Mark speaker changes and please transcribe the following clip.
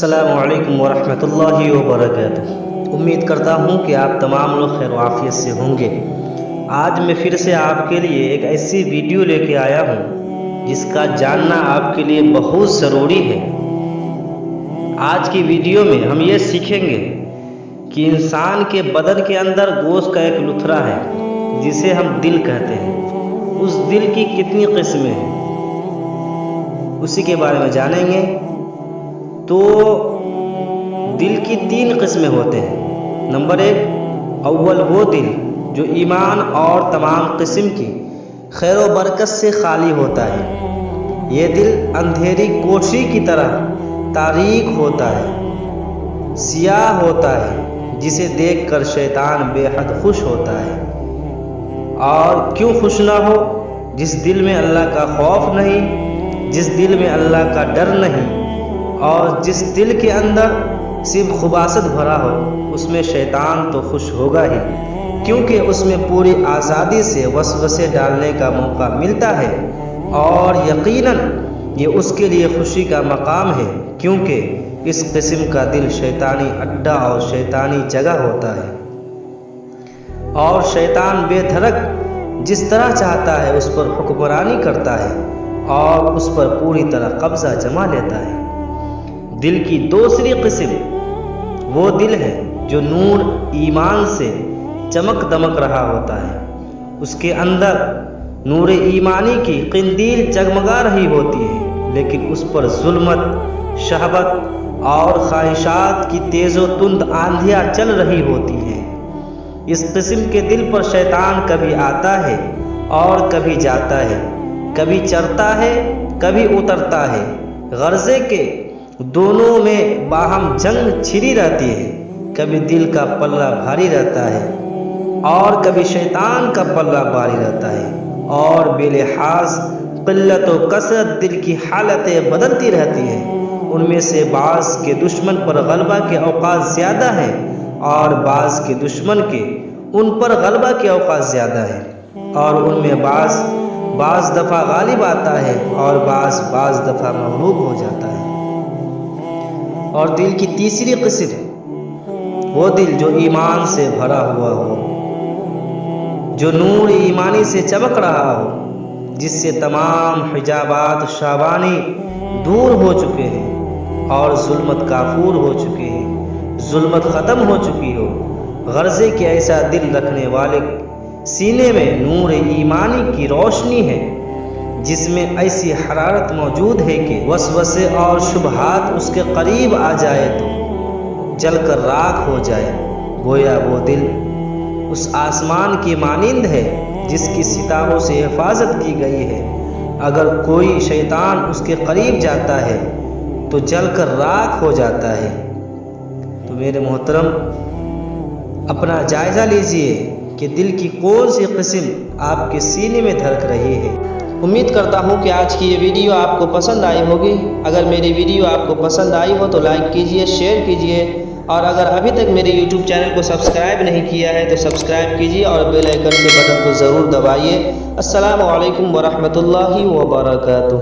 Speaker 1: السلام علیکم ورحمۃ اللہ وبرکاتہ۔ امید کرتا ہوں کہ آپ تمام لوگ خیر و عافیت سے ہوں گے۔ آج میں پھر سے آپ کے لیے ایک ایسی ویڈیو لے کے آیا ہوں جس کا جاننا آپ کے لیے بہت ضروری ہے۔ آج کی ویڈیو میں ہم یہ سیکھیں گے کہ انسان کے بدن کے اندر گوشت کا ایک لتھڑا ہے جسے ہم دل کہتے ہیں۔ اس دل کی کتنی قسمیں ہیں اسی کے بارے میں جانیں گے۔ تو دل کی 3 قسمیں ہوتے ہیں۔ نمبر 1، اول وہ دل جو ایمان اور تمام قسم کی خیر و برکت سے خالی ہوتا ہے۔ یہ دل اندھیری کوٹھی کی طرح تاریک ہوتا ہے، سیاہ ہوتا ہے، جسے دیکھ کر شیطان بے حد خوش ہوتا ہے۔ اور کیوں خوش نہ ہو؟ جس دل میں اللہ کا خوف نہیں، جس دل میں اللہ کا ڈر نہیں، اور جس دل کے اندر صرف خباثت بھرا ہو، اس میں شیطان تو خوش ہوگا ہی، کیونکہ اس میں پوری آزادی سے وسوسے ڈالنے کا موقع ملتا ہے۔ اور یقیناً یہ اس کے لیے خوشی کا مقام ہے، کیونکہ اس قسم کا دل شیطانی اڈا اور شیطانی جگہ ہوتا ہے، اور شیطان بے دھڑک جس طرح چاہتا ہے اس پر حکمرانی کرتا ہے اور اس پر پوری طرح قبضہ جما لیتا ہے۔ دل کی دوسری قسم وہ دل ہے جو نور ایمان سے چمک دمک رہا ہوتا ہے۔ اس کے اندر نور ایمانی کی قندیل جگمگا رہی ہوتی ہے، لیکن اس پر ظلمت، شہوت اور خواہشات کی تیز و تند آندھیاں چل رہی ہوتی ہیں۔ اس قسم کے دل پر شیطان کبھی آتا ہے اور کبھی جاتا ہے، کبھی چڑھتا ہے کبھی اترتا ہے۔ غرضے کے دونوں میں باہم جنگ چھڑی رہتی ہے۔ کبھی دل کا پلہ بھاری رہتا ہے اور کبھی شیطان کا پلہ بھاری رہتا ہے، اور بے لحاظ قلت و کثرت دل کی حالتیں بدلتی رہتی ہیں۔ ان میں سے بعض کے دشمن پر غلبہ کے اوقات زیادہ ہیں اور بعض کے دشمن کے ان پر غلبہ کے اوقات زیادہ ہیں، اور ان میں بعض دفعہ غالب آتا ہے اور بعض دفعہ مغلوب ہو جاتا ہے۔ اور دل کی تیسری قسم وہ دل جو ایمان سے بھرا ہوا ہو، جو نور ایمانی سے چمک رہا ہو، جس سے تمام حجابات شابانی دور ہو چکے ہیں اور ظلمت کافور ہو چکے ہیں، ظلمت ختم ہو چکی ہو۔ غرضے کہ ایسا دل رکھنے والے سینے میں نور ایمانی کی روشنی ہے، جس میں ایسی حرارت موجود ہے کہ وسوسے اور شبہات اس کے قریب آ جائے تو جل کر راکھ ہو جائے۔ گویا وہ دل اس آسمان کی مانند ہے جس کی ستاروں سے حفاظت کی گئی ہے۔ اگر کوئی شیطان اس کے قریب جاتا ہے تو جل کر راکھ ہو جاتا ہے۔ تو میرے محترم، اپنا جائزہ لیجئے کہ دل کی کون سی قسم آپ کے سینے میں دھڑک رہی ہے۔ امید کرتا ہوں کہ آج کی یہ ویڈیو آپ کو پسند آئی ہوگی۔ اگر میری ویڈیو آپ کو پسند آئی ہو تو لائک کیجئے، شیئر کیجئے، اور اگر ابھی تک میرے یوٹیوب چینل کو سبسکرائب نہیں کیا ہے تو سبسکرائب کیجئے اور بیل آئیکن کے بٹن کو ضرور دبائیے۔ السلام علیکم ورحمۃ اللہ وبرکاتہ۔